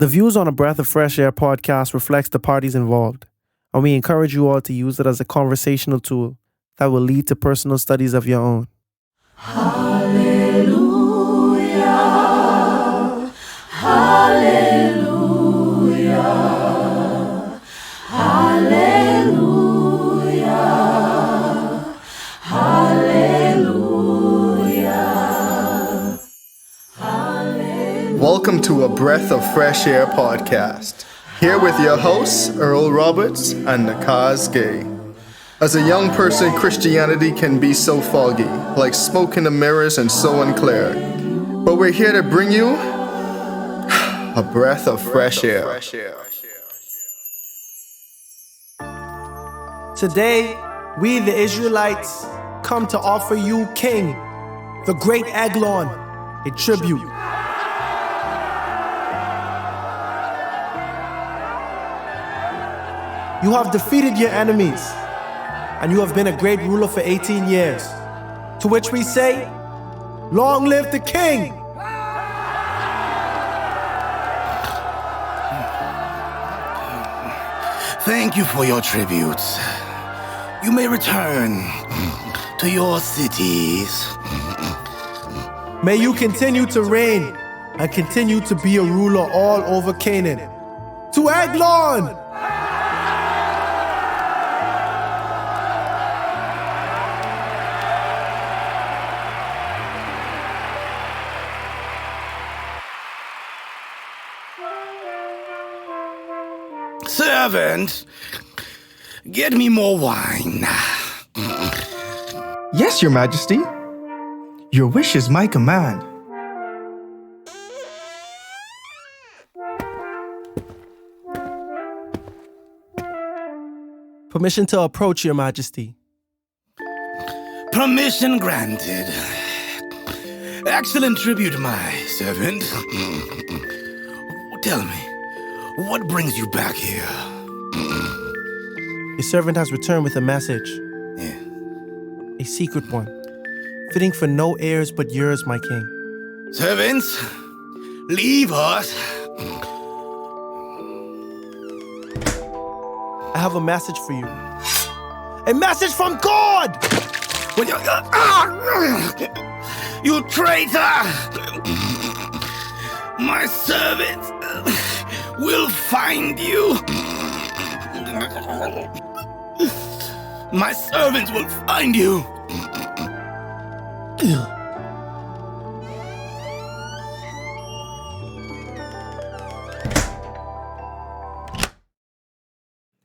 The views on a Breath of Fresh Air podcast reflects the parties involved, and we encourage you all to use it as a conversational tool that will lead to personal studies of your own. Hallelujah, hallelujah, hallelujah, hallelujah, hallelujah. Welcome to a Breath of Fresh Air podcast. Here with your hosts, Earl Roberts and Nakhaz Gay. As a young person, Christianity can be so foggy, like smoke in the mirrors and so unclear. But we're here to bring you a breath of fresh air. Today, we the Israelites come to offer you King, the great Eglon, a tribute. You have defeated your enemies, and you have been a great ruler for 18 years. To which we say, long live the king! Thank you for your tributes. You may return to your cities. May you continue to reign and continue to be a ruler all over Canaan. To Eglon! Servant, get me more wine. Yes, Your Majesty. Your wish is my command. Permission to approach, Your Majesty. Permission granted. Excellent tribute, my servant. Tell me, what brings you back here? Your servant has returned with a message. Yeah. A secret one, fitting for no heirs but yours, my king. Servants, leave us. I have a message for you. A message from God! You traitor! My servants will find you. My servants will find you.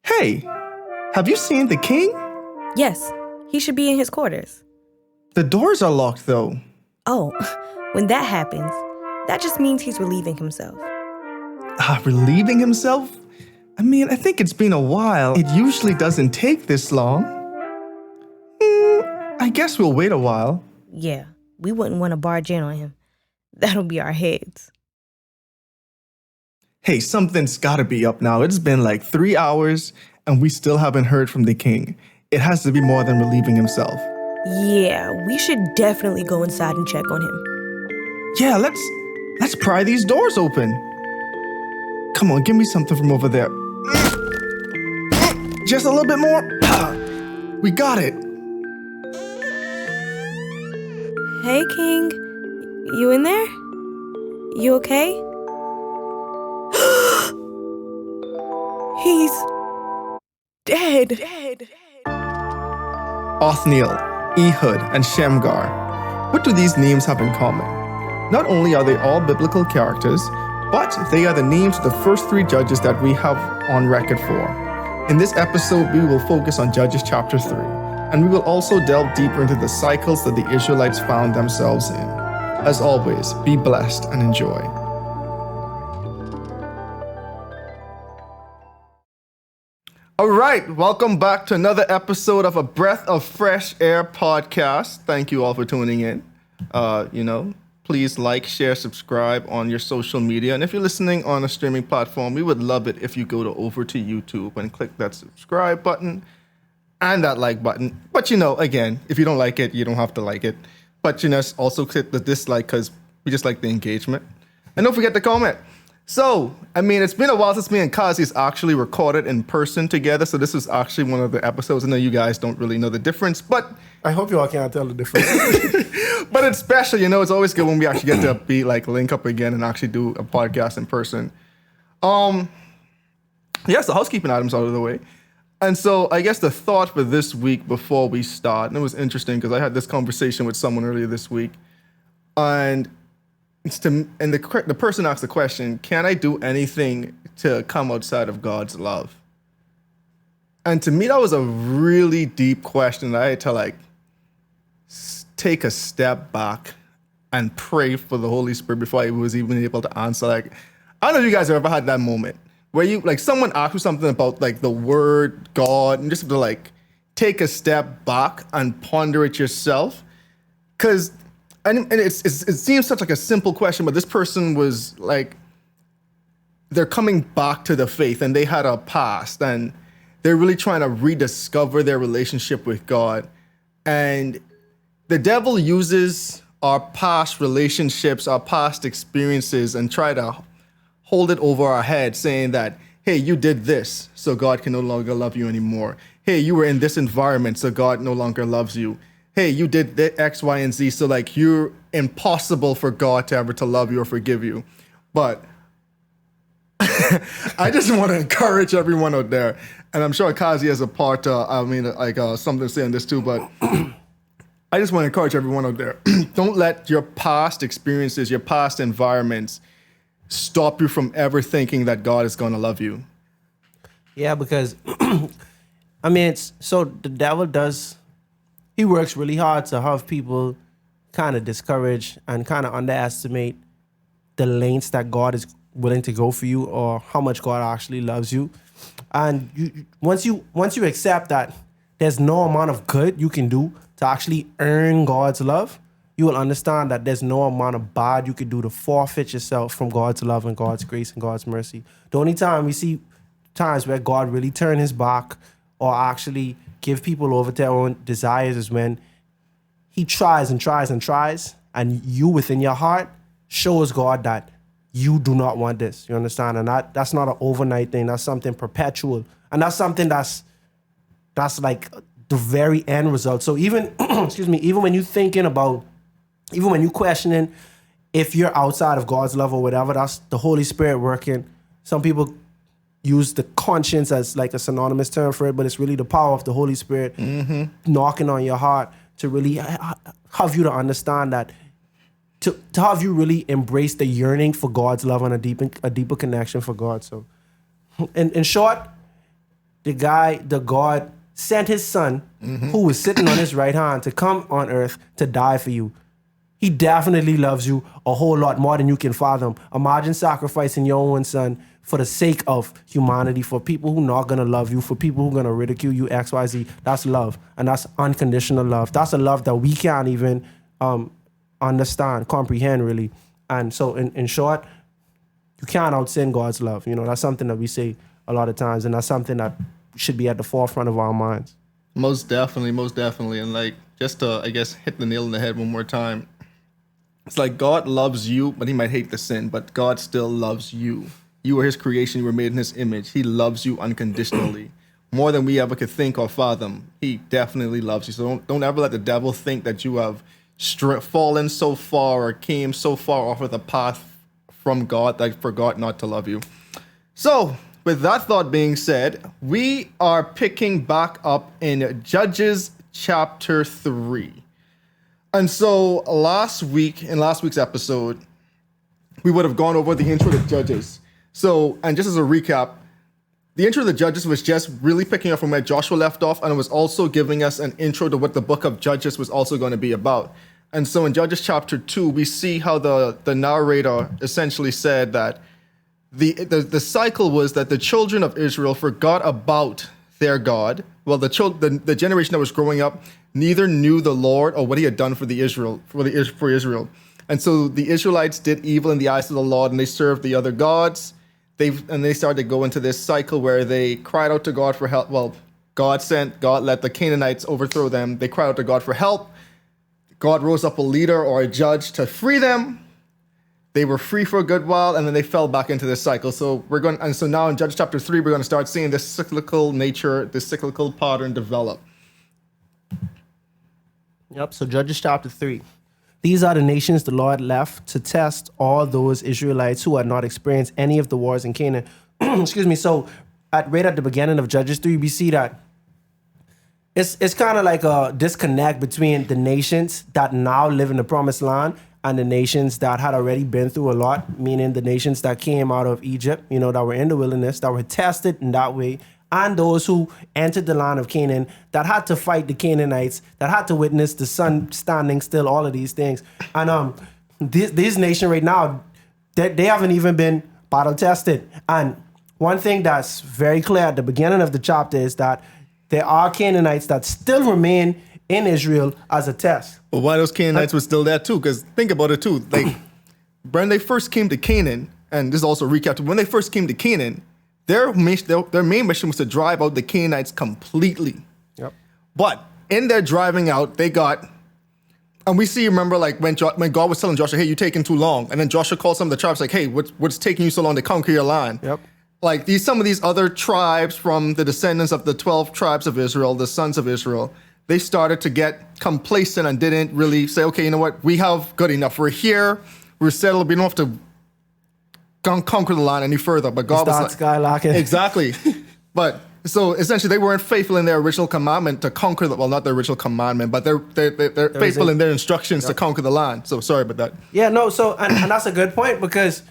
Hey, have you seen the king? Yes, he should be in his quarters. The doors are locked though. Oh, when that happens, that just means he's relieving himself. Relieving himself? I mean, I think it's been a while. It usually doesn't take this long. I guess we'll wait a while. Yeah, we wouldn't want to barge in on him. That'll be our heads. Hey, something's gotta be up now. It's been like 3 hours and we still haven't heard from the king. It has to be more than relieving himself. Yeah, we should definitely go inside and check on him. Yeah, let's pry these doors open. Come on, give me something from over there. Just a little bit more. We got it. Hey, King. You in there? You okay? He's dead. Othniel, Ehud, and Shamgar. What do these names have in common? Not only are they all biblical characters, but they are the names of the first 3 judges that we have on record for. In this episode, we will focus on Judges chapter 3, and we will also delve deeper into the cycles that the Israelites found themselves in. As always, be blessed and enjoy. All right, welcome back to another episode of a Breath of Fresh Air podcast. Thank you all for tuning in. Please like, share, subscribe on your social media. And if you're listening on a streaming platform, we would love it if you go over to YouTube and click that subscribe button and that like button. But again, if you don't like it, you don't have to like it. But also click the dislike because we just like the engagement. And don't forget to comment. So, I mean, it's been a while since me and Kazi's actually recorded in person together. So this is actually one of the episodes. I know you guys don't really know the difference, but I hope you all can't tell the difference. but it's special. You know, it's always good when we actually get to be like link up again and actually do a podcast in person. Yes, the housekeeping items out of the way. And so I guess the thought for this week before we start, and it was interesting because I had this conversation with someone earlier this week, and the person asked the question, can I do anything to come outside of God's love? And to me, that was a really deep question that I had to like take a step back and pray for the Holy Spirit before I was even able to answer. Like, I don't know if you guys have ever had that moment where you, like, someone asks you something about like the word God and just have to like take a step back and ponder it yourself. Because And it seems such like a simple question, but this person was like, they're coming back to the faith and they had a past and they're really trying to rediscover their relationship with God. And the devil uses our past relationships, our past experiences, and try to hold it over our head saying that, hey, you did this, so God can no longer love you anymore. Hey, you were in this environment, so God no longer loves you. Hey, you did the X, Y, and Z, so like you're impossible for God to ever to love you or forgive you. But I just want to encourage everyone out there, and I'm sure Kazi has a part, something to say on this too, but I just want to encourage everyone out there. Don't let your past experiences, your past environments stop you from ever thinking that God is going to love you. Yeah, because, I mean, so the devil he works really hard to have people kind of discourage and kind of underestimate the lengths that God is willing to go for you or how much God actually loves you. And once you accept that there's no amount of good you can do to actually earn God's love, you will understand that there's no amount of bad you could do to forfeit yourself from God's love and God's grace and God's mercy. The only time we see times where God really turn his back or actually give people over to their own desires is when he tries and tries and tries, and you within your heart shows God that you do not want this. You understand? And that's not an overnight thing. That's something perpetual. And that's something that's like the very end result. So even, even when you're questioning if you're outside of God's love or whatever, that's the Holy Spirit working. Some people use the conscience as like a synonymous term for it, but it's really the power of the Holy Spirit knocking on your heart to really have you to understand that, to have you really embrace the yearning for God's love and a deeper connection for God. So in short, the God sent his son who was sitting on his right hand to come on earth to die for you. He definitely loves you a whole lot more than you can fathom. Imagine sacrificing your own son for the sake of humanity, for people who are not going to love you, for people who are going to ridicule you, X, Y, Z. That's love, and that's unconditional love. That's a love that we can't even understand, comprehend, really. And so in short, you can't outsin God's love. You know, that's something that we say a lot of times, and that's something that should be at the forefront of our minds. Most definitely. And like, just to, I guess, hit the nail on the head one more time, it's like God loves you, but he might hate the sin, but God still loves you. You are his creation. You were made in his image. He loves you unconditionally. More than we ever could think or fathom. He definitely loves you. So don't ever let the devil think that you have fallen so far or came so far off of the path from God that forgot not to love you. So with that thought being said, we are picking back up in Judges chapter 3. And so in last week's episode, we would have gone over the intro to Judges. So, and just as a recap, the intro to the Judges was just really picking up from where Joshua left off, and it was also giving us an intro to what the book of Judges was also going to be about. And so in Judges chapter 2, we see how the narrator essentially said that the cycle was that the children of Israel forgot about their God. Well, the generation that was growing up neither knew the Lord or what he had done for Israel. And so the Israelites did evil in the eyes of the Lord, and they served the other gods. They started to go into this cycle where they cried out to God for help. Well, God let the Canaanites overthrow them. They cried out to God for help. God rose up a leader or a judge to free them. They were free for a good while, and then they fell back into this cycle. So so now in Judges chapter 3, we're going to start seeing this cyclical nature, this cyclical pattern develop. Yep. So Judges chapter 3. These are the nations the Lord left to test all those Israelites who had not experienced any of the wars in Canaan. Excuse me. So right at the beginning of Judges 3, we see that it's kind of like a disconnect between the nations that now live in the promised land and the nations that had already been through a lot, meaning the nations that came out of Egypt, that were in the wilderness, that were tested in that way, and those who entered the land of Canaan, that had to fight the Canaanites, that had to witness the sun standing still, all of these things. And this nation right now, they haven't even been battle tested. And one thing that's very clear at the beginning of the chapter is that there are Canaanites that still remain in Israel as a test. But why those Canaanites were still there too? Because think about it too. Like when they first came to Canaan, and this is also a recap, when they first came to Canaan, their main mission was to drive out the Canaanites completely. Yep. But in their driving out, they got, and we see, remember, like when God was telling Joshua, hey, you're taking too long. And then Joshua called some of the tribes like, hey, what's taking you so long to conquer your land? Yep. Like some of these other tribes from the descendants of the 12 tribes of Israel, the sons of Israel, they started to get complacent and didn't really say, okay, you know what? We have good enough. We're here. We're settled. We don't have to conquer the land any further. But God was like, skylocking. Exactly. But so essentially they weren't faithful in their original commandment to conquer the, well, not their original commandment, but they're faithful in their instructions to conquer the land. So sorry about that. Yeah, no. So, and that's a good point, because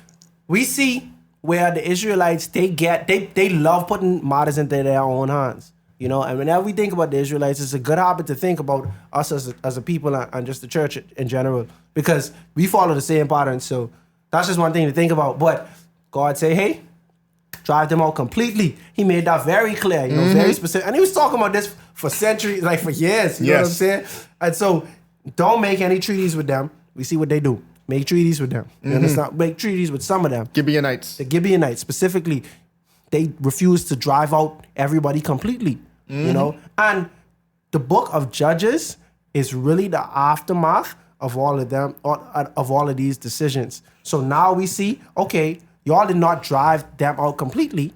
we see where the Israelites, they love putting matters into their own hands. And whenever we think about the Israelites, it's a good habit to think about us as a people and just the church in general, because we follow the same pattern. So that's just one thing to think about. But God say, hey, drive them out completely. He made that very clear, very specific. And he was talking about this for centuries, like for years. You know what I'm saying? And so don't make any treaties with them. We see what they do. Make treaties with them. You understand? Make treaties with some of them. Gibeonites. The Gibeonites specifically, they refuse to drive out everybody completely. And the book of Judges is really the aftermath of all of them, of all of these decisions. So now we see, okay, y'all did not drive them out completely,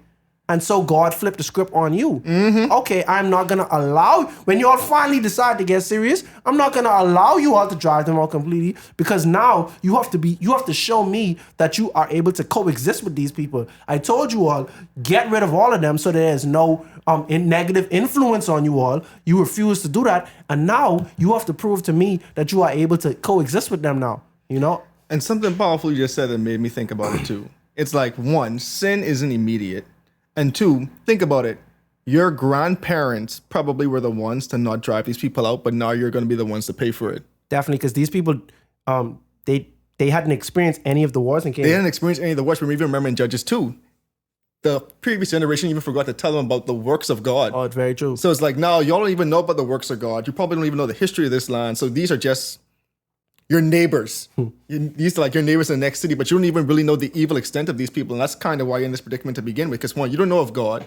and so God flipped the script on you. Okay, I'm not gonna allow, when y'all finally decide to get serious, I'm not gonna allow you all to drive them out completely, because now you have to show me that you are able to coexist with these people. I told you all, get rid of all of them so there's no negative influence on you all. You refuse to do that, and now you have to prove to me that you are able to coexist with them now. And something powerful you just said that made me think about it too. It's like, one, sin isn't immediate. And two, think about it. Your grandparents probably were the ones to not drive these people out, but now you're going to be the ones to pay for it. Definitely, because these people, they hadn't experienced any of the wars in Canaan. They hadn't experienced any of the wars. But even remember in Judges 2, the previous generation even forgot to tell them about the works of God. Oh, it's very true. So it's like, now y'all don't even know about the works of God. You probably don't even know the history of this land. So these are just your neighbors. These are like your neighbors in the next city, but you don't even really know the evil extent of these people. And that's kind of why you're in this predicament to begin with. Because one, you don't know of God.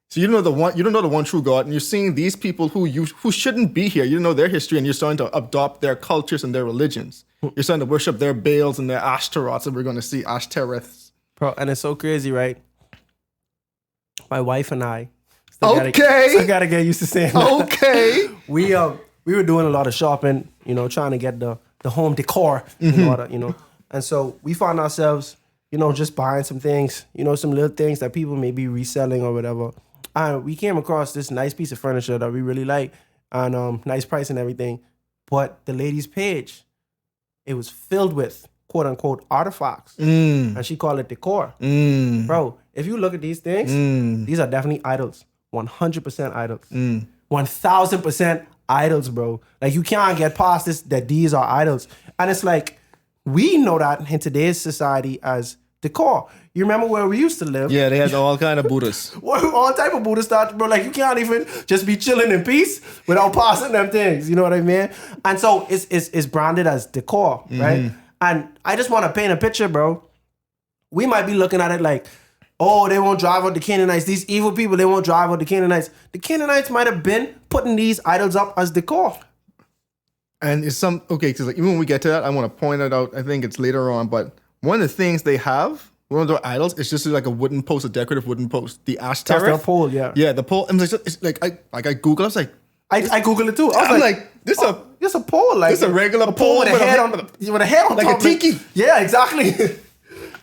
So you don't know the one true God. And you're seeing these people who shouldn't be here. You don't know their history, and you're starting to adopt their cultures and their religions. You're starting to worship their Baals and their Ashtaroths, and we're going to see Ashtoreths. Bro, and it's so crazy, right? My wife and I still gotta get used to saying that. Okay. We were doing a lot of shopping, trying to get the home decor in order, And so we found ourselves, just buying some things, some little things that people may be reselling or whatever. And we came across this nice piece of furniture that we really like, and nice price and everything. But the lady's page, it was filled with quote unquote artifacts. And she called it decor. Bro, if you look at these things, these are definitely idols. 100% idols. 1000% idols, bro. Like, you can't get past this, that these are idols. And it's like, we know that in today's society as decor. You remember where we used to live? Yeah, they had all kind of Buddhas. All type of Buddha stuff, bro. Like, you can't even just be chilling in peace without passing them things. You know what I mean? And so it's branded as decor, right? And I just want to paint a picture, bro. We might be looking at it like, oh, they won't drive out the Canaanites. These evil people, they won't drive out the Canaanites. The Canaanites might have been putting these idols up as decor. And it's okay, because like, even when we get to that, I want to point it out. I think it's later on, but one of the things they have, one of their idols, is just like a wooden post, a decorative wooden post. The That's Ashtoreth. their pole, yeah. Yeah, the pole. It's like I Googled. I was like, I Googled it too. I I'm was like, this a just a pole, like Just a regular pole with a with a head head on, with a head on like top. a tiki. Yeah, exactly.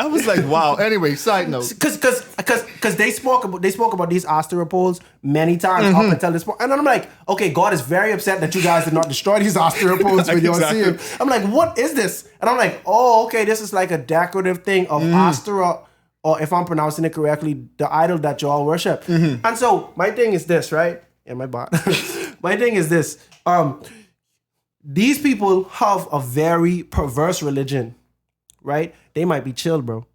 I was like, wow. Anyway, side note. Because they spoke about these Ashtoreth poles many times up until this point, and then I'm like, okay, God is very upset that you guys did not destroy these Ashtoreth poles when you Exactly. see him. I'm like, what is this? And I'm like, oh, okay, this is like a decorative thing of Ashtoreth, or if I'm pronouncing it correctly, the idol that you all worship. And so my thing is this, right? Yeah, my bot. My thing is this. These people have a very perverse religion, right? They might be chill, bro.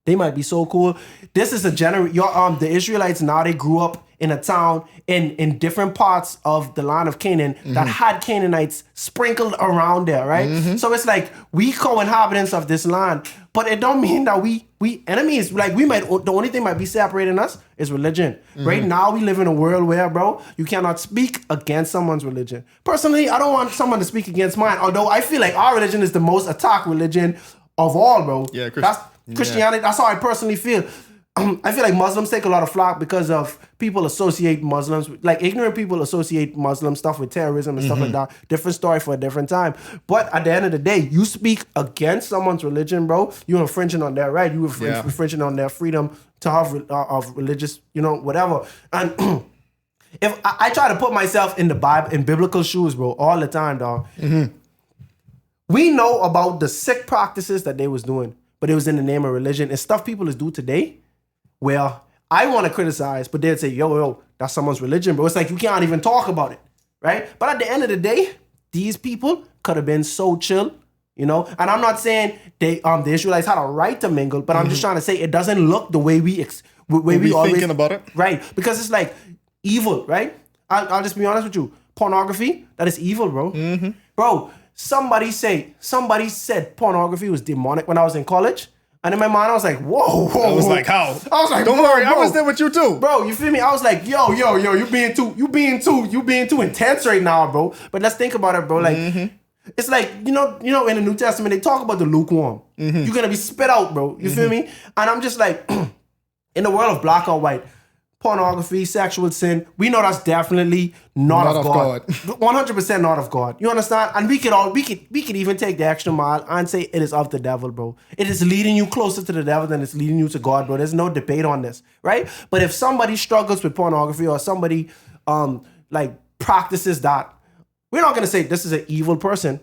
They might be so cool. This is a the Israelites now, they grew up in a town in different parts of the land of Canaan that had Canaanites sprinkled around there, right? So it's like we co-inhabitants of this land, but it don't mean that we enemies. Like the only thing might be separating us is religion. Right now we live in a world where, bro, you cannot speak against someone's religion. Personally, I don't want someone to speak against mine, although I feel like our religion is the most attacked religion of all, bro. Yeah, that's Christianity. That's how I personally feel. I feel like Muslims take a lot of flack because of people associate Muslims, like ignorant people associate Muslim stuff with terrorism and stuff like that. Different story for a different time. But at the end of the day, you speak against someone's religion, bro, you're infringing on their right. You infringing on their freedom to have of religious, whatever. And if I try to put myself in the Bible, in biblical shoes, bro, all the time, dog. We know about the sick practices that they was doing, but it was in the name of religion. And stuff people is do today, where I want to criticize, but they'd say, yo, that's someone's religion, bro. It's like you can't even talk about it, right? But at the end of the day, these people could have been so chill, And I'm not saying the Israelites had a right to mingle, but I'm just trying to say it doesn't look the way we always thinking about it, right? Because it's like evil, right? I'll just be honest with you. Pornography, that is evil, bro. Bro. Somebody said pornography was demonic when I was in college. And in my mind, I was like, whoa. I was like, how? I was like, don't worry, I was there with you too. Bro, you feel me? I was like, yo, you being too intense right now, bro. But let's think about it, bro. Like, it's like, in the New Testament, they talk about the lukewarm. You're gonna be spit out, bro. You feel me? And I'm just like, in the world of black or white, pornography, sexual sin, we know that's definitely not of God. 100% not of God. You understand? And we could even take the extra mile and say it is of the devil, bro. It is leading you closer to the devil than it's leading you to God, bro. There's no debate on this, right? But if somebody struggles with pornography or somebody practices that, we're not gonna say this is an evil person.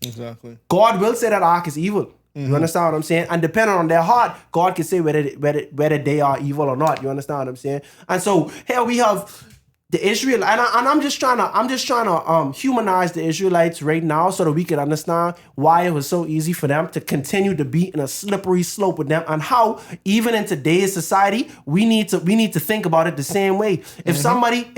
Exactly. God will say that act is evil. You understand what I'm saying? And depending on their heart, God can say whether they are evil or not. You understand what I'm saying? And so here we have the Israel, and I'm just trying to humanize the Israelites right now so that we can understand why it was so easy for them to continue to be in a slippery slope with them, and how even in today's society we need to think about it the same way. If somebody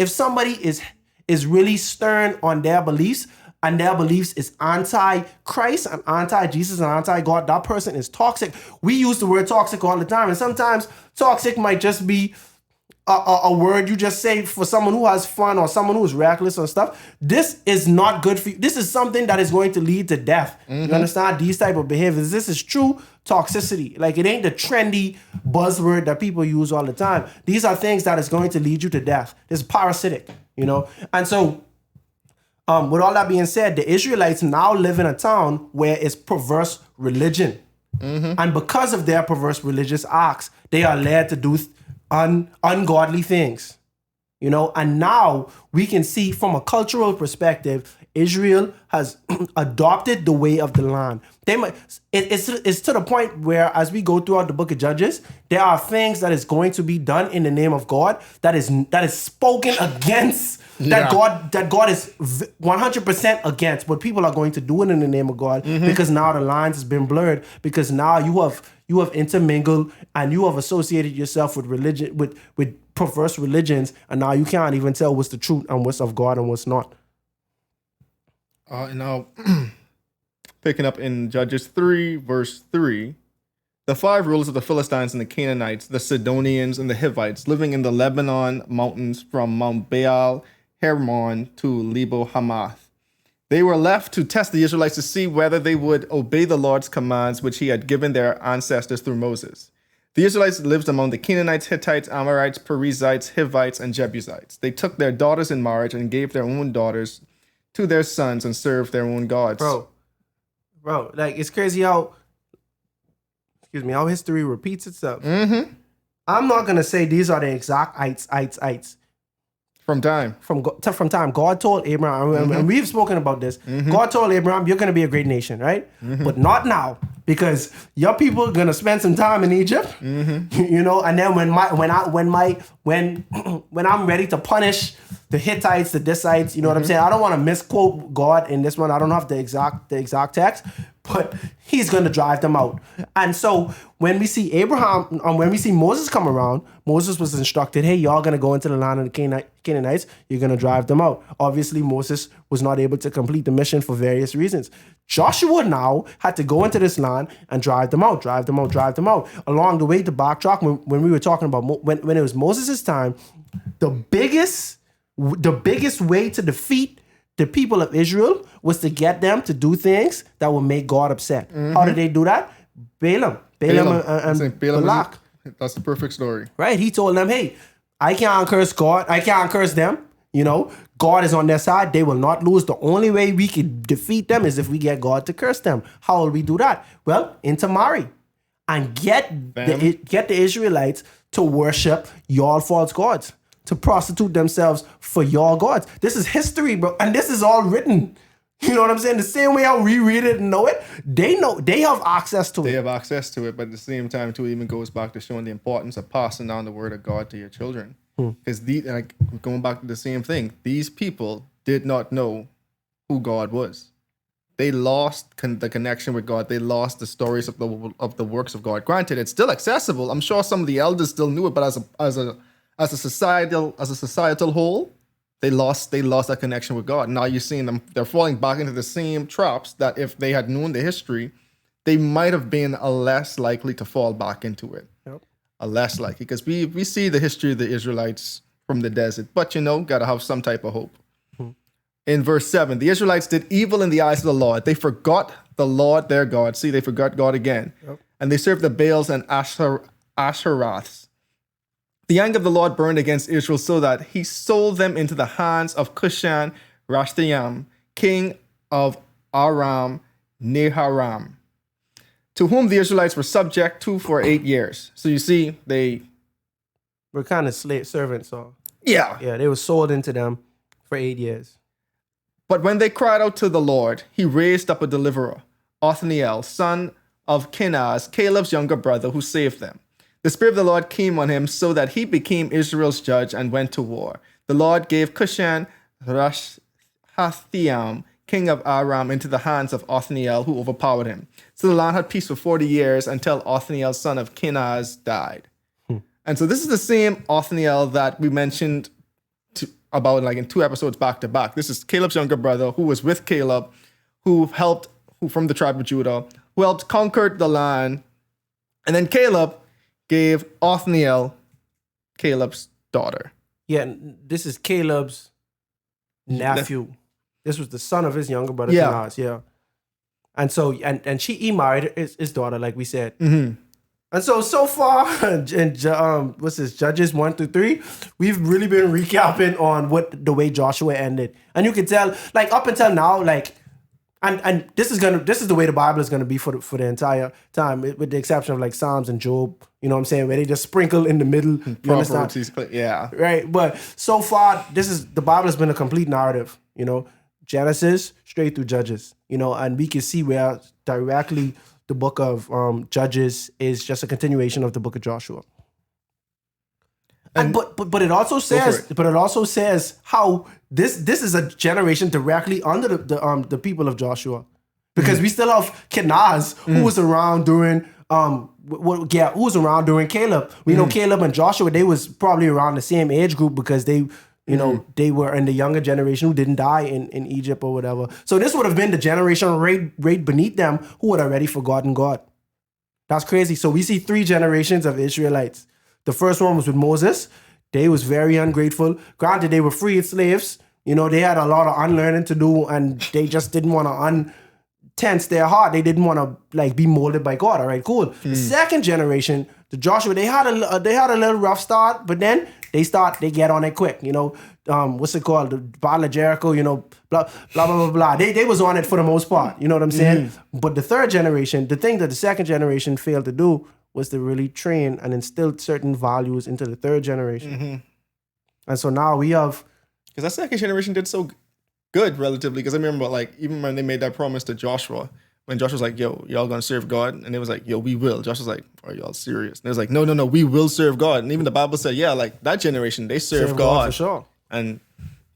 is really stern on their beliefs, and their beliefs is anti-Christ and anti-Jesus and anti-God, that person is toxic. We use the word toxic all the time, and sometimes toxic might just be a word you just say for someone who has fun or someone who is reckless and stuff. This is not good for you. This is something that is going to lead to death. You understand? These type of behaviors. This is true toxicity. Like, it ain't the trendy buzzword that people use all the time. These are things that is going to lead you to death. It's parasitic, And so, with all that being said, the Israelites now live in a town where it's perverse religion. And because of their perverse religious acts, they are led to do ungodly things. And now we can see from a cultural perspective, Israel has adopted the way of the land. It's to the point where, as we go throughout the book of Judges, there are things that is going to be done in the name of God that is spoken against. That God is 100% against, but people are going to do it in the name of God because now the lines has been blurred, because now you have intermingled and you have associated yourself with religion, with perverse religions, and now you can't even tell what's the truth and what's of God and what's not. And now, picking up in Judges 3, verse 3, the 5 rulers of the Philistines and the Canaanites, the Sidonians and the Hivites, living in the Lebanon mountains from Mount Baal Hermon to Lebo Hamath, They were left to test the Israelites to see whether they would obey the Lord's commands, which he had given their ancestors through Moses. The Israelites lived among the Canaanites, Hittites, Amorites, Perizzites, Hivites, and Jebusites. They took their daughters in marriage and gave their own daughters to their sons and served their own gods. Bro, like it's crazy how history repeats itself. Mm-hmm. I'm not gonna say these are the exact ites. From time. From time. God told Abraham, and we've spoken about this. God told Abraham, you're gonna be a great nation, right? But not now, because your people are gonna spend some time in Egypt, you know. And then when I'm ready to punish the Hittites, the Disites, you know what I'm saying? I don't want to misquote God in this one. I don't have the exact text, but he's going to drive them out. And so when we see when we see Moses come around, Moses was instructed, hey, y'all going to go into the land of the Canaanites. You're going to drive them out. Obviously, Moses was not able to complete the mission for various reasons. Joshua now had to go into this land and drive them out. Along the way, to backtrack, when we were talking about when it was Moses' time, the biggest way to defeat the people of Israel was to get them to do things that would make God upset. How did they do that? Balaam and Balak. That's the perfect story. Right. He told them, hey, I can't curse God. I can't curse them. You know, God is on their side. They will not lose. The only way we can defeat them is if we get God to curse them. How will we do that? Well, intermarry and get the Israelites to worship your false gods, to prostitute themselves for your gods. This is history, bro. And this is all written. You know what I'm saying? The same way how we read it and know it, they have access to it. They have access to it, but at the same time, too, it even goes back to showing the importance of passing down the word of God to your children. Because going back to the same thing, these people did not know who God was. They lost the connection with God. They lost the stories of the works of God. Granted, it's still accessible. I'm sure some of the elders still knew it, but as a societal whole, they lost that connection with God. Now you're seeing them; they're falling back into the same traps that if they had known the history, they might have been less likely to fall back into it. Yep. Less likely, because we see the history of the Israelites from the desert, but gotta have some type of hope. In verse 7, the Israelites did evil in the eyes of the Lord. They forgot the Lord their God. See, they forgot God again, and they served the Baals and Asheroths. The anger of the Lord burned against Israel so that he sold them into the hands of Cushan Rishathaim, king of Aram Naharaim, to whom the Israelites were subject to for 8 years. So you see, they were kind of slave servants. So yeah, they were sold into them for 8 years. But when they cried out to the Lord, he raised up a deliverer, Othniel, son of Kenaz, Caleb's younger brother, who saved them. The Spirit of the Lord came on him so that he became Israel's judge and went to war. The Lord gave Cushan Rishathaim, king of Aram, into the hands of Othniel, who overpowered him. So the land had peace for 40 years until Othniel, son of Kenaz, died. And so this is the same Othniel that we mentioned about like in 2 episodes back to back. This is Caleb's younger brother who was with Caleb, who from the tribe of Judah, who helped conquer the land. And then Caleb gave Othniel Caleb's daughter. Yeah, this is Caleb's nephew. This was the son of his younger brother, Yeah. Kenaz, yeah. And so, and he married his daughter, like we said. And so far, what's this, Judges 1-3, we've really been recapping on the way Joshua ended. And you can tell, like, up until now, like, and this is the way the Bible is gonna be for the entire time, with the exception of like Psalms and Job, you know what I'm saying, where they just sprinkle in the middle. You understand? Yeah. Right. But so far, the Bible has been a complete narrative, you know, Genesis straight through Judges, you know, and we can see where directly the book of Judges is just a continuation of the book of Joshua. And but it also says how this is a generation directly under the people of Joshua, because we still have Kenaz who was around during who was around during Caleb. We know Caleb and Joshua, they was probably around the same age group because they they were in the younger generation who didn't die in Egypt or whatever. So this would have been the generation right beneath them who had already forgotten God. That's crazy. So we see 3 generations of Israelites. The first one was with Moses. They was very ungrateful. Granted, they were freed slaves, You know, they had a lot of unlearning to do, and they just didn't want to tense their heart. They didn't want to like be molded by God. All right, cool. The second generation, the Joshua, they had a little rough start, but then they get on it quick. You know, what's it called? The Battle of Jericho. You know, blah blah blah blah blah. They was on it for the most part. You know what I'm saying? But the third generation, the thing that the second generation failed to do was to really train and instill certain values into the third generation. And so now we have. Because that second generation did so good relatively. Because I remember, like, even when they made that promise to Joshua, when Joshua was like, "Yo, y'all gonna serve God," and it was like, "Yo, we will." Joshua was like, "Are y'all serious?" And it was like, "No, we will serve God." And even the Bible said, "Yeah, like that generation, they serve God for sure." And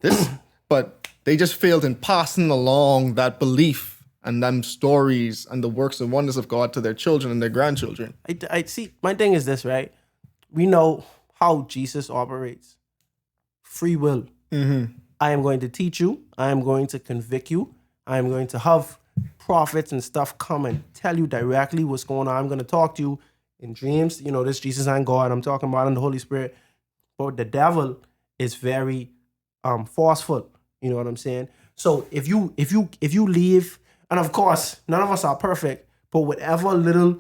this, but they just failed in passing along that belief and them stories and the works and wonders of God to their children and their grandchildren. I see. My thing is this, right? We know how Jesus operates. Free will. I am going to teach you. I am going to convict you. I am going to have prophets and stuff come and tell you directly what's going on. I'm going to talk to you in dreams. You know, this Jesus and God. I'm talking about in the Holy Spirit. But the devil is very forceful. You know what I'm saying? So if you leave, and of course, none of us are perfect, but whatever little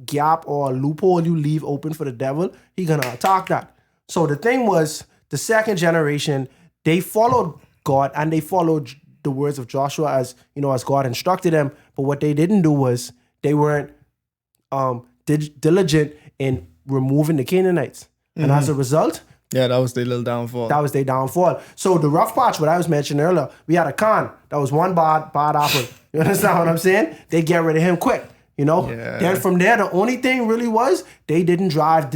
gap or loophole you leave open for the devil, he's going to attack that. So the thing was, the second generation, they followed God and they followed the words of Joshua as, you know, as God instructed them. But what they didn't do was they weren't diligent in removing the Canaanites. And as a result, yeah, that was their little downfall. That was their downfall. So the rough patch, what I was mentioning earlier, we had a Khan that was one bad apple. You understand what I'm saying? They get rid of him quick. You know. Yeah. Then from there, the only thing really was they didn't drive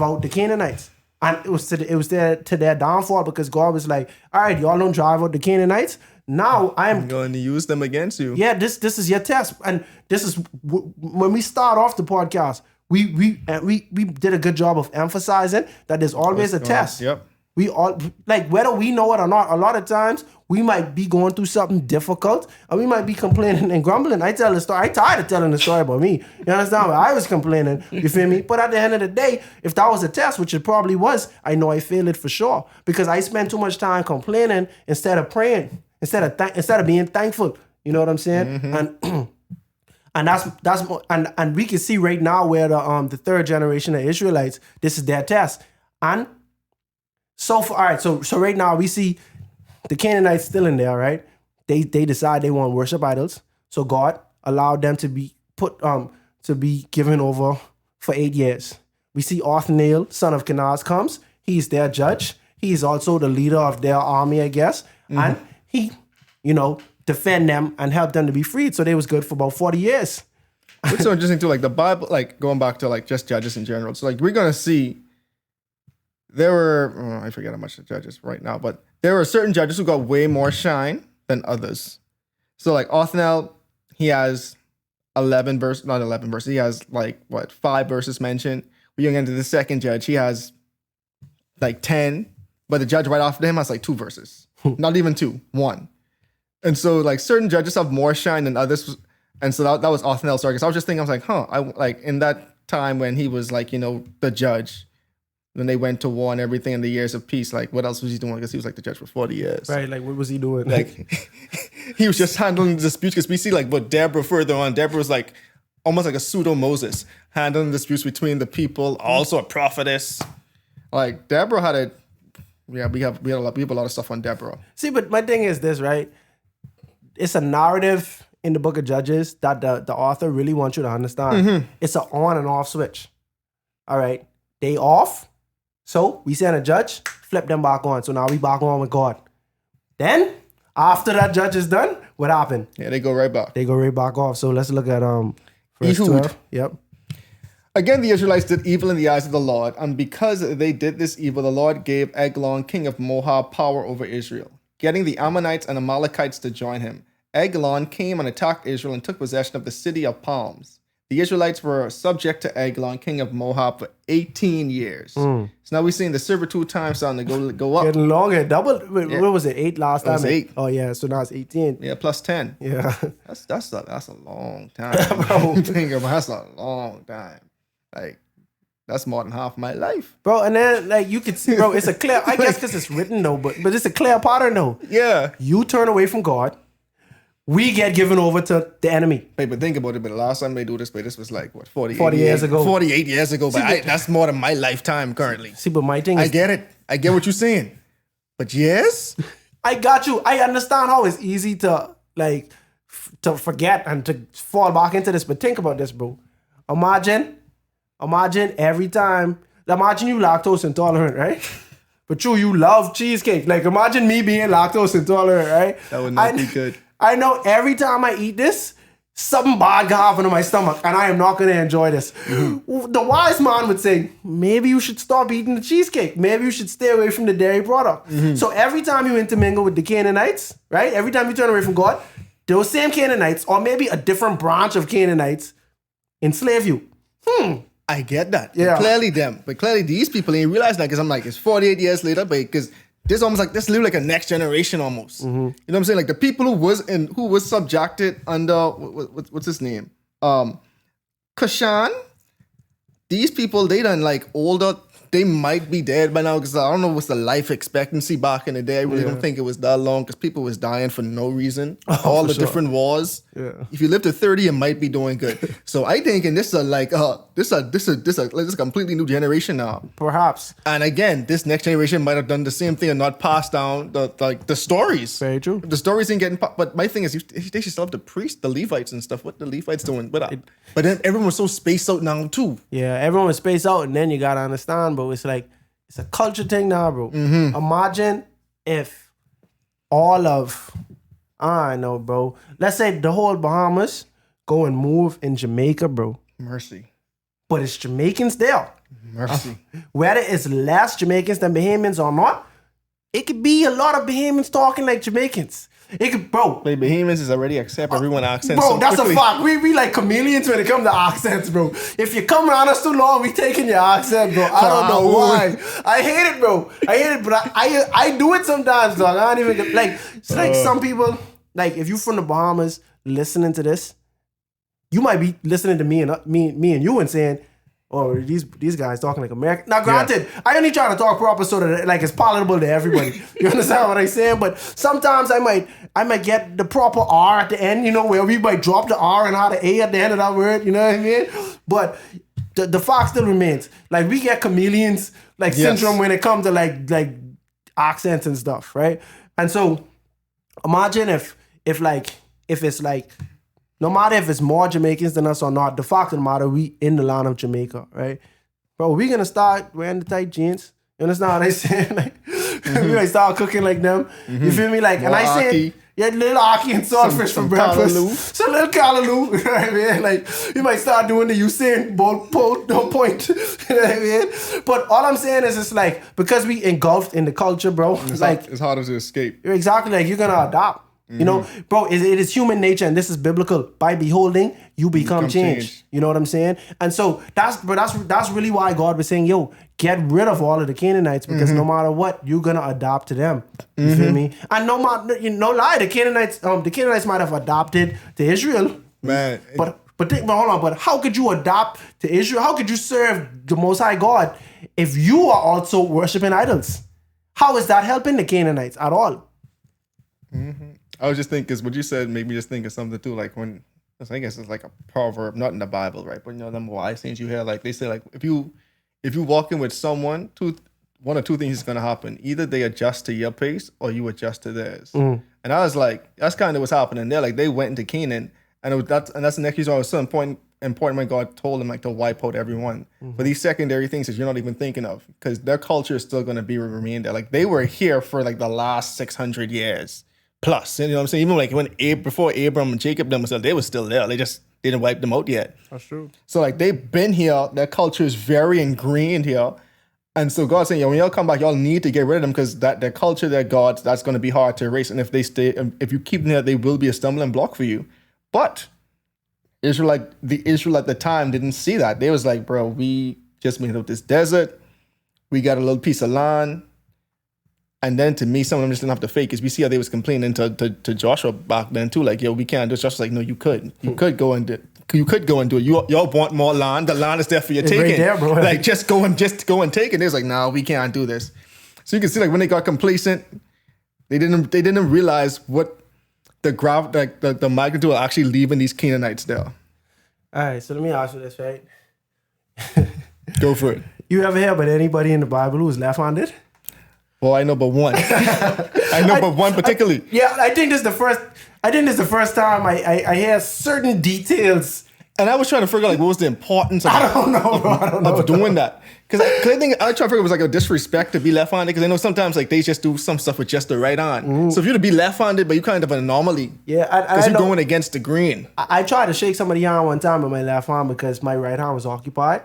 out the Canaanites. And it was to their downfall because God was like, all right, y'all don't drive out the Canaanites. Now I'm going to use them against you. Yeah, this is your test. And this is when we start off the podcast, we did a good job of emphasizing that there's always a test. Yep. We all, like, whether we know it or not, a lot of times we might be going through something difficult and we might be complaining and grumbling. I tell the story. I tired of telling the story about me. You understand? I was complaining. You feel me? But at the end of the day, if that was a test, which it probably was, I know I failed it for sure because I spent too much time complaining instead of praying, instead of being thankful. You know what I'm saying? And and we can see right now where the third generation of Israelites, this is their test. And so right now we see the Canaanites still in there, right? They decide they want to worship idols. So God allowed them to be given over for 8 years. We see Othniel, son of Nakhaz, comes. He's their judge. He's also the leader of their army, I guess. And he, you know, defend them and help them to be freed. So they was good for about 40 years. It's so interesting too, like the Bible, like going back to like just judges in general. So like we're gonna see there were, I forget how much the judges right now, but there were certain judges who got way more shine than others. So like Othniel, he has 11 verses, not 11 verses, he has like, 5 verses mentioned. We get into the second judge, he has like 10, but the judge right after him has like 2 verses. Not even 2, 1. And so like certain judges have more shine than others. And so that was Othniel's story. So I was just thinking, I was like, I like in that time when he was like, you know, the judge, when they went to war and everything in the years of peace, like what else was he doing? Because he was like the judge for 40 years. Right, like what was he doing? Like he was just handling the disputes because we see like what Deborah further on. Deborah was like almost like a pseudo Moses, handling disputes between the people, also a prophetess. Like Deborah had a, yeah, we have a lot of stuff on Deborah. See, but my thing is this, right? It's a narrative in the book of Judges that the author really wants you to understand. It's an on and off switch. All right, they off. So we send a judge, flip them back on. So now we back on with God. Then after that judge is done, what happened? Yeah, they go right back. They go right back off. So let's look at verse Ehud. 12. Yep. Again, the Israelites did evil in the eyes of the Lord, and because they did this evil, the Lord gave Eglon, king of Moab, power over Israel, getting the Ammonites and Amalekites to join him. Eglon came and attacked Israel and took possession of the city of palms. The Israelites were subject to Eglon, king of Moab, for 18 years. So now we're seeing the servitude time starting to go up. Getting longer. Double. Wait, what was it? 8 last time? It was 8. Oh yeah. So now it's 18. Yeah, plus 10. Yeah. That's a long time. Bro. Think about that's a long time. Like That's more than half my life. Bro, and then like you could see, bro, it's a clear, I guess because it's written though, but it's a clear pattern though. Yeah. You turn away from God, we get given over to the enemy. Hey, but think about it. But the last time they do this, this was like, what, 40 years ago. 48 years ago. But that's more than my lifetime currently. See, but my thing is... I get it. I get what you're saying. But yes? I got you. I understand how it's easy to, like, to forget and to fall back into this. But think about this, bro. Imagine every time... Imagine you lactose intolerant, right? But you love cheesecake. Like, imagine me being lactose intolerant, right? That would not be good. I know every time I eat this, something bad can happen to my stomach, and I am not going to enjoy this. Mm-hmm. The wise man would say, maybe you should stop eating the cheesecake. Maybe you should stay away from the dairy product. Mm-hmm. So every time you intermingle with the Canaanites, right? Every time you turn away from God, those same Canaanites, or maybe a different branch of Canaanites, enslave you. I get that. Yeah. But clearly these people ain't realize that because I'm like, it's 48 years later, but because this almost like this live like a next generation almost. Mm-hmm. You know what I'm saying? Like the people who was subjected under what's his name? Kashan. These people, they done like older. They might be dead by now because I don't know what's the life expectancy back in the day. I really don't think it was that long because people was dying for no reason. All the different wars. Yeah. If you live to 30, you might be doing good. So I think, and this is a completely new generation now. Perhaps. And again, this next generation might have done the same thing and not passed down the stories. Very true. The stories ain't getting. But my thing is, they should still have the priests, the Levites and stuff. What the Levites doing? But then everyone was so spaced out now too. Yeah, everyone was spaced out, and then you gotta understand, bro. It's like it's a culture thing now, bro. Mm-hmm. Imagine if all of I know, bro. Let's say the whole Bahamas go and move in Jamaica, bro. Mercy. But it's Jamaicans there. Mercy. Whether it's less Jamaicans than Bahamians or not, it could be a lot of Bahamians talking like Jamaicans. It could, bro. But Bahamians is already accept everyone accents. Bro, so that's quickly. a fact. We like chameleons when it comes to accents, bro. If you come around us too long, we taking your accent, bro. I don't know why. I hate it, bro. I hate it, but I do it sometimes, dog. I don't even like. It's like some people, like if you from the Bahamas listening to this, you might be listening to me and you and saying, "Oh, these guys talking like American." Now, granted, I only try to talk proper so that like it's palatable to everybody. You understand what I'm saying? But sometimes I might get the proper R at the end, you know, where we might drop the R and add the A at the end of that word. You know what I mean? But the fact still remains. Like we get chameleons like syndrome when it comes to like accents and stuff, right? And so imagine if it's like. No matter if it's more Jamaicans than us or not, the fact of the matter, we in the land of Jamaica, right? Bro, we gonna start wearing the tight jeans. You understand what I saying? Like, we might start cooking like them. You feel me? Like, more and I say, little ackee and saltfish for breakfast. Callaloo. Some little callaloo, you know what I mean? Like, you might start doing the Usain Bolt point, you know what I mean? But all I'm saying is, it's like, because we engulfed in the culture, bro. It's harder to escape. Exactly, like, you're gonna adapt. You know, bro, it is human nature, and this is biblical. By beholding, you become changed. You know what I'm saying? And so that's really why God was saying, yo, get rid of all of the Canaanites, because no matter what, you're gonna adapt to them. You feel me? And no lie, the Canaanites might have adopted to Israel. Man. But hold on, but how could you adopt to Israel? How could you serve the Most High God if you are also worshiping idols? How is that helping the Canaanites at all? Mm-hmm. I was just thinking, because what you said made me just think of something too, like when, I guess it's like a proverb, not in the Bible, right? But you know, them wise things you hear, like they say, like if you walk in with someone, one or two things is gonna happen. Either they adjust to your pace or you adjust to theirs. And I was like, that's kind of what's happening there. Like they went into Canaan, and that's the next reason why it was so important when God told them like to wipe out everyone. But these secondary things that you're not even thinking of, because their culture is still gonna remain there. Like they were here for like the last 600 years. Plus, you know what I'm saying? Even like before Abram and Jacob themselves, they were still there. They just didn't wipe them out yet. That's true. So like they've been here. Their culture is very ingrained here. And so God's saying, when y'all come back, y'all need to get rid of them, because their culture, their gods, that's going to be hard to erase. And if you keep them there, they will be a stumbling block for you. But the Israel at the time didn't see that. They was like, bro, we just made up this desert. We got a little piece of land. And then to me, some of them just didn't have to fake, because we see how they was complaining to Joshua back then too. Like, yo, we can't do it. Joshua's like, no, you could. You could go and you could go and do it. Y'all want more land? The land is there for your taking. Right there, bro. Like just go and take it. They're like, no, we can't do this. So you can see like when they got complacent, they didn't realize what the magnitude of actually leaving these Canaanites there. All right, so let me ask you this, right? Go for it. You ever hear about anybody in the Bible who was left-handed? Well, I know but one. I know but one particularly. I think this is the first time I hear certain details. And I was trying to figure out like what was the importance of, I don't know, bro. I don't know. of doing that. Because I think I try to figure it was like a disrespect to be left-handed. Because I know sometimes like they just do some stuff with just the right hand. So if you're to be left-handed, but you kind of an anomaly. Yeah, because you're going against the grain. I tried to shake somebody's hand one time with my left hand because my right hand was occupied,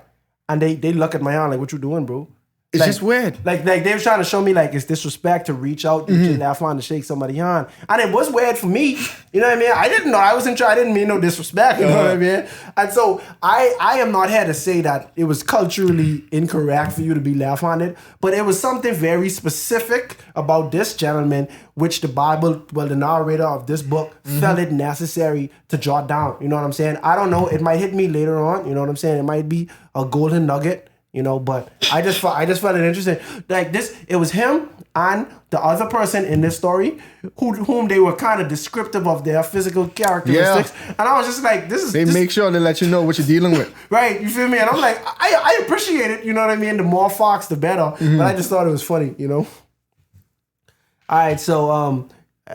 and they look at my hand like, "What you doing, bro?" It's just weird. Like they were trying to show me like it's disrespect to reach out with your left hand to shake somebody's hand. And it was weird for me. You know what I mean? I didn't know. I didn't mean no disrespect. You know what I mean? And so I am not here to say that it was culturally incorrect for you to be left-handed, but it was something very specific about this gentleman, which the narrator of this book felt it necessary to jot down. You know what I'm saying? I don't know. It might hit me later on. You know what I'm saying? It might be a golden nugget. You know, but I just found it interesting. Like this, it was him and the other person in this story whom they were kind of descriptive of their physical characteristics. Yeah. And I was just like, They make sure to let you know what you're dealing with. Right, you feel me? And I'm like, I appreciate it, you know what I mean? The more facts, the better. But I just thought it was funny, you know? All right, so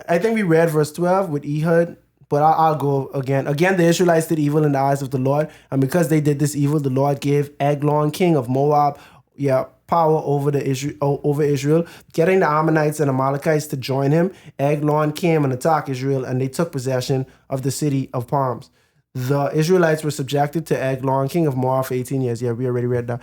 I think we read verse 12 with Ehud. But I'll go again. Again, the Israelites did evil in the eyes of the Lord. And because they did this evil, the Lord gave Eglon, king of Moab, power over Israel, getting the Ammonites and Amalekites to join him. Eglon came and attacked Israel, and they took possession of the city of palms. The Israelites were subjected to Eglon, king of Moab, for 18 years. Yeah, we already read that.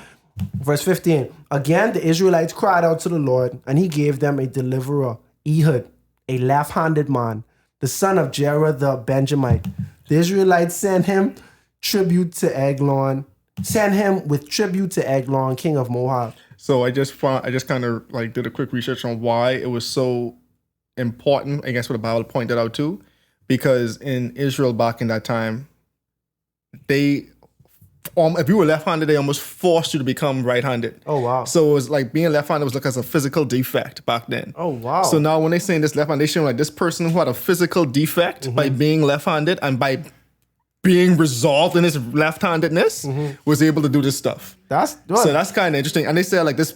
Verse 15. Again, the Israelites cried out to the Lord, and he gave them a deliverer, Ehud, a left-handed man, the son of Jerah the Benjamite. The Israelites sent him with tribute to Eglon, king of Moab. So I just kind of like did a quick research on why it was so important. I guess what the Bible pointed out too, because in Israel back in that time, they if you were left-handed, they almost forced you to become right-handed. Oh, wow. So it was like being left-handed was looked as a physical defect back then. Oh, wow. So now when they saying this left-handed, they showing like this person who had a physical defect by being left-handed and by being resolved in his left-handedness was able to do this stuff. So that's kind of interesting. And they say like this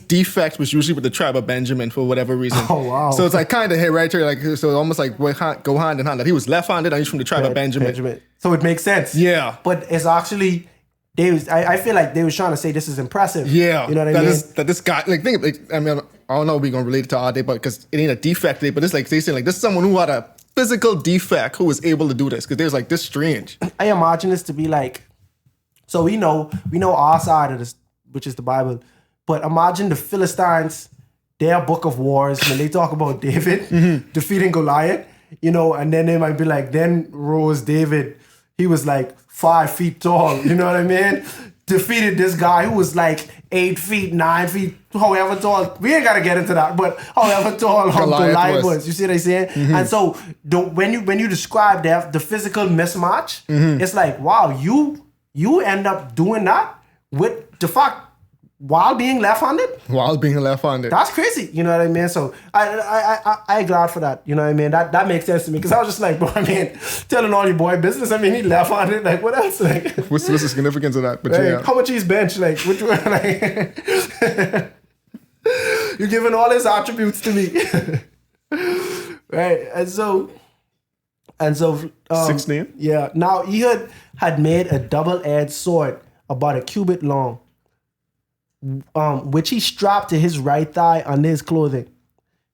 defect was usually with the tribe of Benjamin for whatever reason. Oh, wow. So it's like kind of hereditary, like so almost like go hand in hand. Like he was left-handed and he's from the tribe of Benjamin. So it makes sense. Yeah. But it's actually I feel like they was trying to say this is impressive. Yeah. You know what I mean? That this guy like think I mean I don't know if we're gonna relate it to our day, but because it ain't a defect day, but it's like they saying like this is someone who had a physical defect who was able to do this because there's like this strange. I imagine this to be like, so we know our side of this, which is the Bible, but imagine the Philistines, their book of wars, when they talk about David defeating Goliath, you know, and then they might be like, then rose David, he was like 5 feet tall, you know what I mean? Defeated this guy who was like 8 feet, 9 feet, however tall. We ain't gotta get into that, but however tall Goliath was. You see what I'm saying? And so when you describe the physical mismatch, it's like, wow, you end up doing that with the fact while being left-handed. That's crazy. You know what I mean? So I glad for that. You know what I mean? That makes sense to me because I was just like, bro, I mean, telling all your boy business. I mean, he left-handed. Like, what else? Like, what's the significance of that? But right? Yeah. How much he's bench? Like, which one? Like, you're giving all his attributes to me, right? And so 16. Yeah. Now Ehud had made a double-edged sword about a cubit long, which he strapped to his right thigh under his clothing.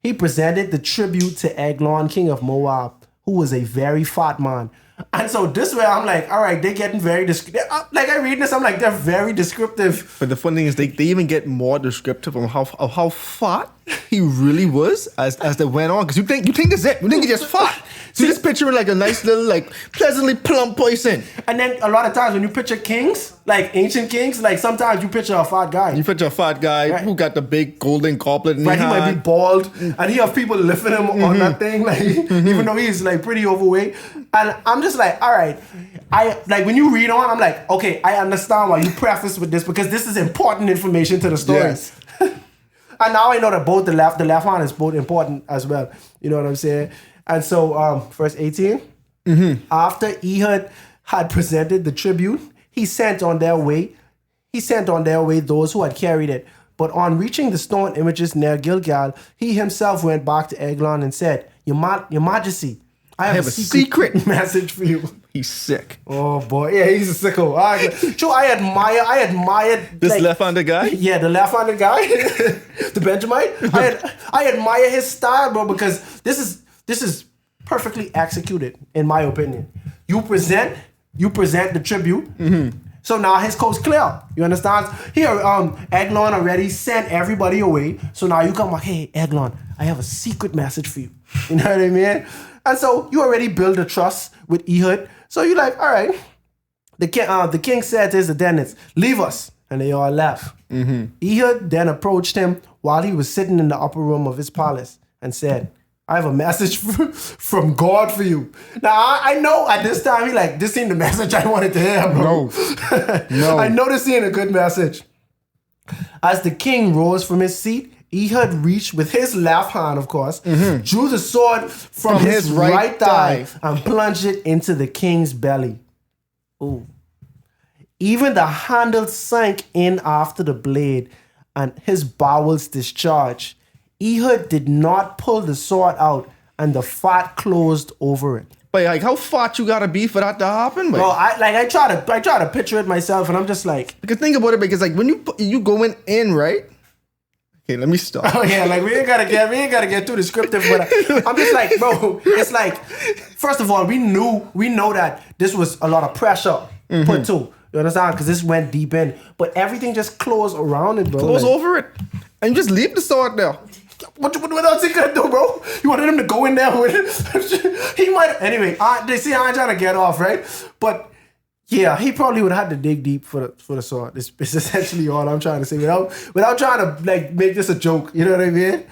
He presented the tribute to Eglon, king of Moab, who was a very fat man. And so this way, I'm like, all right, they're getting very descriptive. Like I read this, I'm like, they're very descriptive. But the funny thing is, they even get more descriptive of how fat he really was as they went on. Because you think that's it. You think he's just fat. So you just picture like a nice little, like pleasantly plump person. And then a lot of times when you picture kings, like ancient kings, like sometimes you picture a fat guy. You picture a fat guy who got the big golden goblet in his hand. He might be bald, and he have people lifting him on that thing, like even though he's like pretty overweight. And I'm just like, all right. I like when you read on, I'm like, okay, I understand why you preface with this because this is important information to the story. Yes. And now I know that both the left hand is both important as well. You know what I'm saying? And so, verse 18. After Ehud had presented the tribute, he sent on their way those who had carried it. But on reaching the stone images near Gilgal, he himself went back to Eglon and said, Your Majesty, I have a secret message for you. He's sick. Oh boy, yeah, he's a sicko. I admire This left-handed guy? Yeah, the left-handed guy, the Benjamite. I admire his style, bro, because this is perfectly executed, in my opinion. You present the tribute. So now his coast clear. You understand? Here, Eglon already sent everybody away. So now you come like, hey, Eglon, I have a secret message for you. You know what I mean? And so you already build a trust with Ehud. So you're like, all right. The king said to his attendants, leave us. And they all left. Ehud then approached him while he was sitting in the upper room of his palace and said, I have a message from God for you. Now, I know at this time, he like, this ain't the message I wanted to hear, bro. No. I know this ain't a good message. As the king rose from his seat, Ehud reached with his left hand, of course, drew the sword from his right thigh and plunged it into the king's belly. Ooh. Even the handle sank in after the blade and his bowels discharged. Ehud did not pull the sword out and the fat closed over it. But like, how fat you gotta be for that to happen? Bro, I try to picture it myself, and I'm just like, because think about it, because like when you going in, right? Okay, let me stop. Oh yeah, like we ain't gotta get too descriptive, but I'm just like, bro, it's like, first of all, we know that this was a lot of pressure put to. You understand? Because this went deep in, but everything just closed around it, bro. Close over it, and you just leave the sword there. What else he gonna do, bro? You wanted him to go in there with it? He might. Anyway, they see I ain't trying to get off, right? But yeah, he probably would have had to dig deep for the sword. It's essentially all I'm trying to say without trying to like make this a joke. You know what I mean?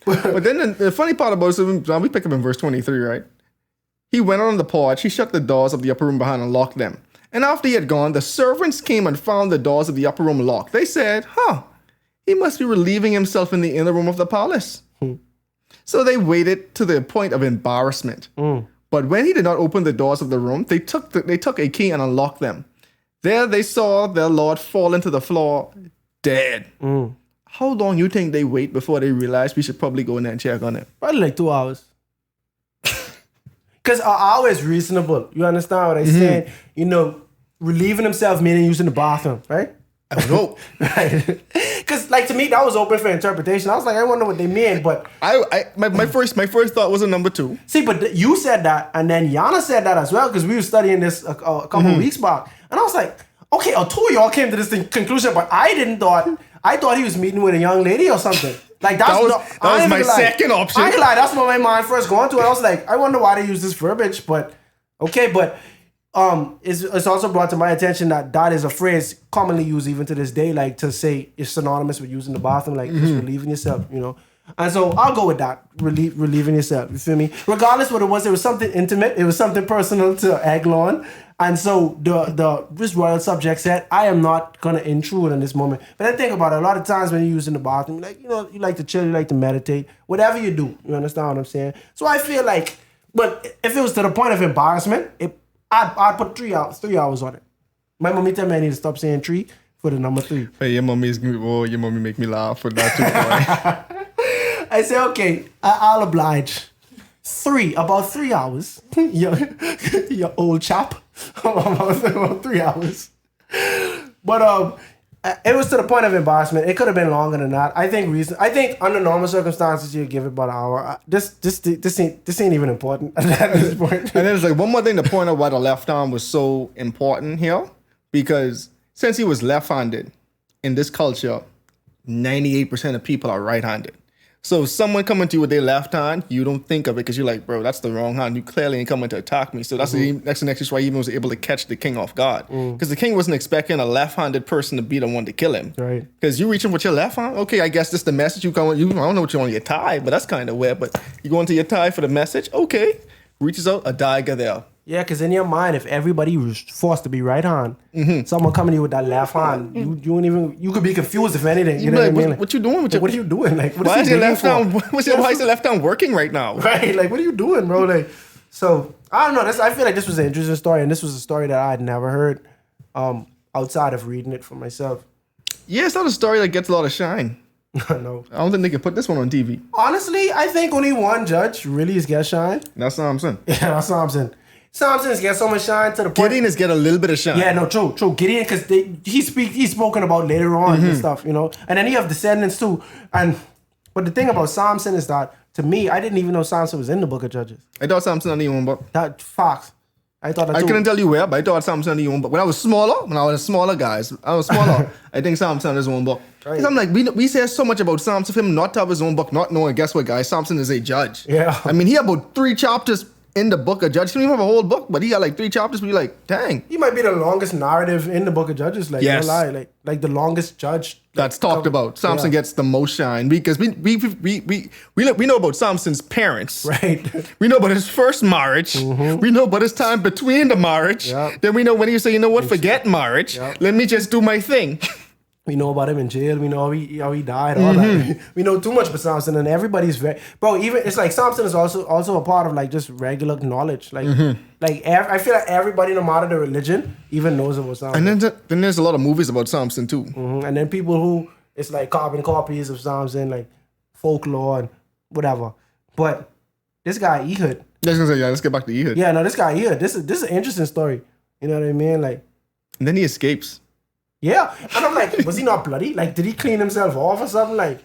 But then the funny part about it, we pick up in verse 23, right? He went on the porch, he shut the doors of the upper room behind and locked them. And after he had gone, the servants came and found the doors of the upper room locked. They said, he must be relieving himself in the inner room of the palace. So they waited to the point of embarrassment. But when he did not open the doors of the room, they took a key and unlocked them. There they saw their lord fall into the floor, dead. How long you think they wait before they realize we should probably go in there and check on it? Probably like 2 hours. Because an hour is reasonable. You understand what I'm saying? You know, relieving himself meaning using the bathroom, right? I would hope. Right. Because, like, to me, that was open for interpretation. I was like, I wonder what they mean, but... My first thought was a number 2. See, but you said that, and then Yana said that as well, because we were studying this a couple of weeks back. And I was like, okay, two of y'all came to this conclusion, but I thought he was meeting with a young lady or something. Like, that was my second option. I ain't like, that's what my mind first going to. And I was like, I wonder why they use this verbiage, but... Okay, but... It's also brought to my attention that is a phrase commonly used even to this day, like to say it's synonymous with using the bathroom, like just relieving yourself, you know. And so I'll go with that, relieving yourself. You feel me? Regardless what it was something intimate. It was something personal to Eglon. And so this royal subject said, I am not gonna intrude in this moment. But then think about it. A lot of times when you're using the bathroom, like, you know, you like to chill, you like to meditate, whatever you do. You understand what I'm saying? So I feel like, but if it was to the point of embarrassment, I'd put 3 hours on it. My mommy tell me I need to stop saying 3 for the number 3. Hey, your mommy make me laugh for that too, boy. I say, okay, I'll oblige. About 3 hours. your old chap. About 3 hours. But it was to the point of embarrassment. It could have been longer than that. I think under normal circumstances you'd give it about an hour. This ain't even important at this point. And there's like one more thing to point out why the left arm was so important here, because since he was left-handed in this culture, 98% of people are right-handed. So if someone coming to you with their left hand, you don't think of it because you're like, bro, that's the wrong hand. You clearly ain't coming to attack me. So that's the next reason why he even was able to catch the king off guard. Because the king wasn't expecting a left-handed person to be the one to kill him. Right. Because you reaching with your left hand, okay, I guess this is the message you come. I don't know what you want your tie, but that's kind of weird. But you go into your tie for the message, okay. Reaches out, a dagger there. Yeah, because in your mind, if everybody was forced to be right hand, someone coming to you with that left hand, you wouldn't even, you could be confused if anything. You know like, what I mean? Like, what you doing with your... what are you doing? Like, what Why is is he your waiting left for? hand... Why is your left hand working right now? Right? Like, what are you doing, bro? Like, so I don't know. I feel like this was an interesting story, and this was a story that I had never heard outside of reading it for myself. Yeah, it's not a story that gets a lot of shine. No. I don't think they can put this one on TV. Honestly, I think only one judge really is get shine. That's Samson. Yeah, that's Samson. Samson is get so much shine to the point. Gideon is get a little bit of shine. Yeah, no, true. Gideon, because he's spoken about later on and stuff, you know. And then he have descendants too. But the thing about Samson is that, to me, I didn't even know Samson was in the book of Judges. I thought Samson only one book. That Fox. I thought that I too. couldn't tell you where, but I thought Samson only one book. When I was smaller, I think Samson is one book. Because I'm like, we say so much about Samson, for him not to have his own book, not knowing, guess what, guys? Samson is a judge. Yeah. I mean, he had about 3 chapters in the book of Judges. He didn't even have a whole book, but he had like 3 chapters, but you're like, dang. He might be the longest narrative in the book of Judges. Like, Yes. no lie. Like the longest judge. That's talked about. Samson gets the most shine because we know about Samson's parents. Right. We know about his first marriage. We know about his time between the marriage. Yep. Then we know when he say, you know what, forget marriage. Yep. Let me just do my thing. We know about him in jail. We know how he died. All that. We know too much about Samson, and everybody's very even. It's like Samson is also a part of like just regular knowledge. Like I feel like everybody, no matter the religion, even knows about Samson. And then there's a lot of movies about Samson too. And then people who it's like carbon copies of Samson, like folklore and whatever. But this guy Ehud. Let's get back to Ehud. Yeah, no, this guy Ehud. This is an interesting story. You know what I mean? Like, And then he escapes. yeah, and I'm like, was he not bloody? Like, did he clean himself off or something? Like,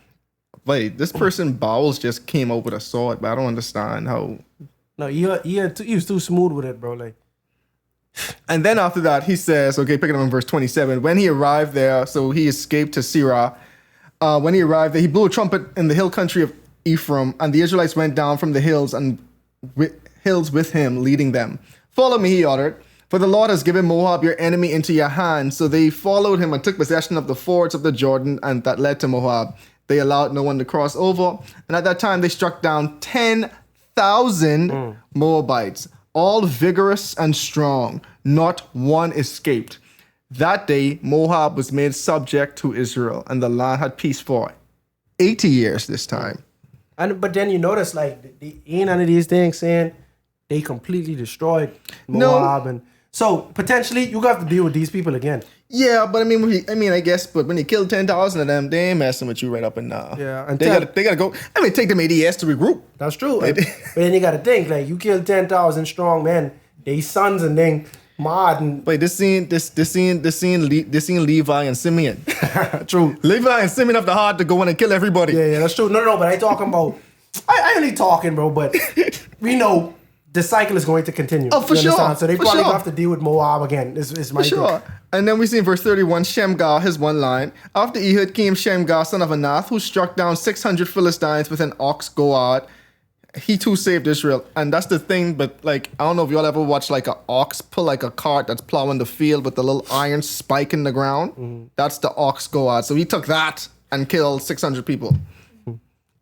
Wait, this person bowels just came out with a sword, but I don't understand how. no, he was too smooth with it, bro. Like, And then after that, he says, okay, picking up in verse 27, when he arrived there, so he escaped to Sirah. When he arrived there, he blew a trumpet in the hill country of Ephraim, and the Israelites went down from the hills with him, leading them. Follow me, he ordered, for the Lord has given Moab, your enemy, into your hand. So they followed him and took possession of the fords of the Jordan, and that led to Moab. They allowed no one to cross over, and at that time they struck down 10,000 Moabites, all vigorous and strong. Not one escaped. That day, Moab was made subject to Israel, and the land had peace for 80 years this time. but then you notice like the ain't none of these things saying they completely destroyed Moab, and so potentially you got to deal with these people again. Yeah, but I guess, but when you kill 10,000 of them, they ain't messing with you right up and now. Yeah, and they gotta go. I mean, take them 80 years to regroup. That's true. But then you got to think like you killed 10,000 strong men, they sons and then Mad and Wait, this scene Levi and Simeon. true. Levi and Simeon have the heart to go in and kill everybody. Yeah, that's true. No, but I talking about. I only talking, bro. But we know the cycle is going to continue. Oh, for you sure. understand? So they For probably sure. have to deal with Moab again. Is my For sure. thing. And then we see in verse 31, Shamgar, his one line. After Ehud came Shamgar, son of Anath, who struck down 600 Philistines with an ox goad. He too saved Israel. And that's the thing, but like, I don't know if y'all ever watched like an ox pull like a cart that's plowing the field with the little iron spike in the ground. Mm-hmm. That's the ox goad. So he took that and killed 600 people.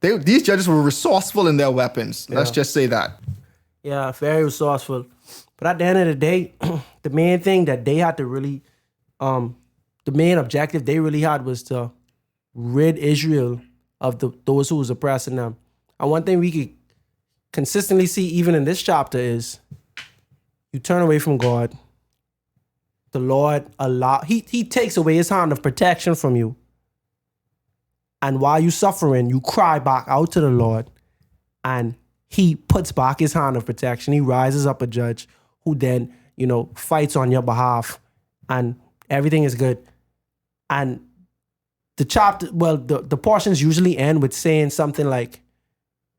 These judges were resourceful in their weapons. Let's just say that. Yeah, very resourceful. But at the end of the day, the main thing that they had to really, the main objective they really had was to rid Israel of those who was oppressing them. And one thing we could consistently see even in this chapter is you turn away from God. The Lord he takes away his hand of protection from you. And while you suffering, you cry back out to the Lord, and he puts back his hand of protection. He rises up a judge who then, fights on your behalf, and everything is good. And the chapter, the portions usually end with saying something like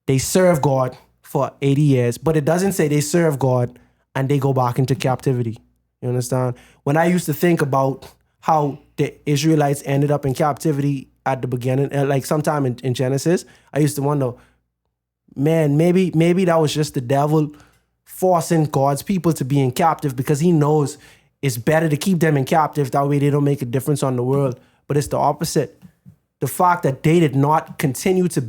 they serve God for 80 years, but it doesn't say they serve God and they go back into captivity. You understand? When I used to think about how the Israelites ended up in captivity at the beginning, like sometime in Genesis, I used to wonder, man, maybe that was just the devil forcing God's people to be in captive because he knows it's better to keep them in captive. That way they don't make a difference on the world. But it's the opposite. The fact that they did not continue to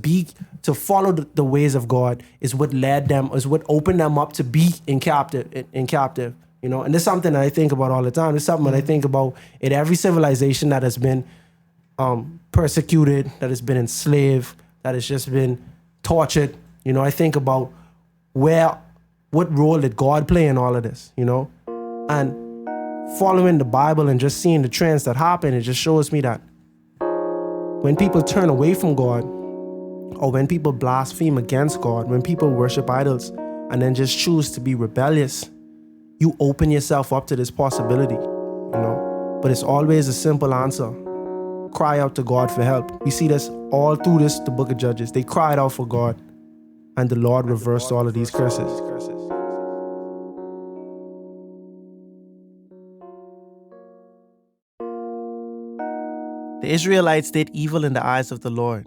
to follow the ways of God is what led them, is what opened them up to be in captive. You know, and this is something that I think about all the time. It's something that I think about in every civilization that has been persecuted, that has been enslaved, that has just been tortured. You know, I think about what role did God play in all of this, you know? And following the Bible and just seeing the trends that happen, it just shows me that when people turn away from God, or when people blaspheme against God, when people worship idols and then just choose to be rebellious, you open yourself up to this possibility, you know? But it's always a simple answer. Cry out to God for help. We see this all through the book of Judges. They cried out for God, and the Lord reversed all of these curses. The Israelites did evil in the eyes of the Lord,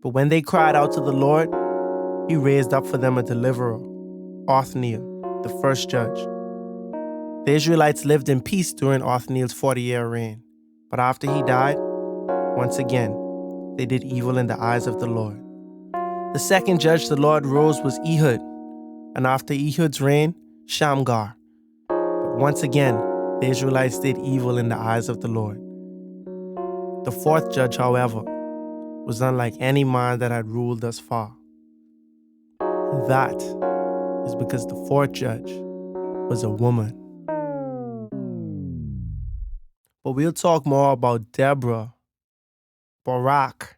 but when they cried out to the Lord, he raised up for them a deliverer, Othniel, the first judge. The Israelites lived in peace during Othniel's 40-year reign, but after he died, once again, they did evil in the eyes of the Lord. The second judge the Lord rose was Ehud, and after Ehud's reign, Shamgar. But once again, the Israelites did evil in the eyes of the Lord. The fourth judge, however, was unlike any man that had ruled thus far. That is because the fourth judge was a woman. But we'll talk more about Deborah, Barak,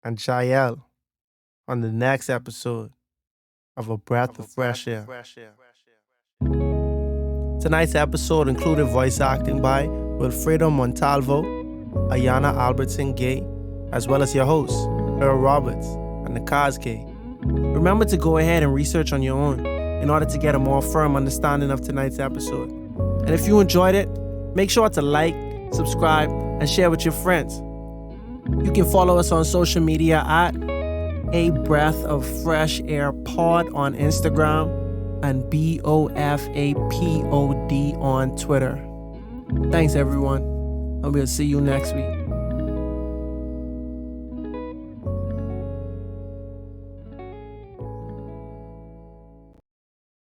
and Jael on the next episode of A Breath of Fresh Air. Tonight's episode included voice acting by Wilfredo Montalvo, Ayanna Albertson-Gay, as well as your hosts, Earl Roberts and Nakhaz. Remember to go ahead and research on your own in order to get a more firm understanding of tonight's episode. And if you enjoyed it, make sure to like, subscribe, and share with your friends. You can follow us on social media at A Breath of Fresh Air Pod on Instagram and BOFAPOD on Twitter. Thanks, everyone, and we'll see you next week.